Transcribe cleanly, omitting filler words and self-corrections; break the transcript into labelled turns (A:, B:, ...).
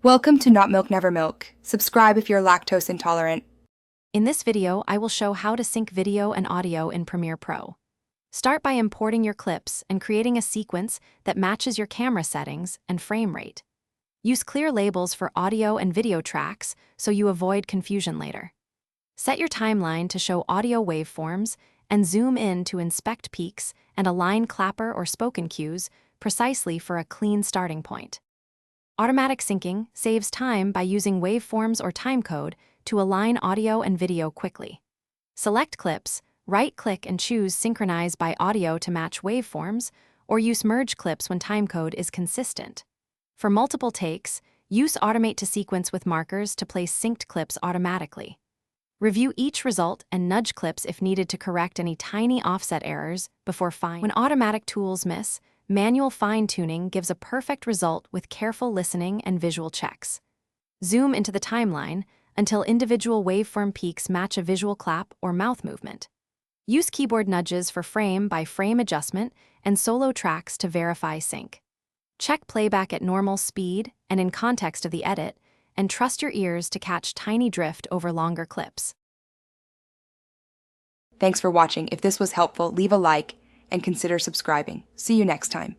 A: Welcome to Not Milk Never Milk. Subscribe if you're lactose intolerant.
B: In this video, I will show how to sync video and audio in Premiere Pro. Start by importing your clips and creating a sequence that matches your camera settings and frame rate. Use clear labels for audio and video tracks so you avoid confusion later. Set your timeline to show audio waveforms and zoom in to inspect peaks and align clapper or spoken cues precisely for a clean starting point. Automatic syncing saves time by using waveforms or timecode to align audio and video quickly. Select clips, right-click and choose Synchronize by Audio to match waveforms, or use Merge clips when timecode is consistent. For multiple takes, use Automate to sequence with markers to place synced clips automatically. Review each result and nudge clips if needed to correct any tiny offset errors before fine. When automatic tools miss, manual fine-tuning gives a perfect result with careful listening and visual checks. Zoom into the timeline until individual waveform peaks match a visual clap or mouth movement. Use keyboard nudges for frame-by-frame adjustment and solo tracks to verify sync. Check playback at normal speed and in context of the edit, and trust your ears to catch tiny drift over longer clips.
A: Thanks for watching. If this was helpful, leave a like and consider subscribing. See you next time.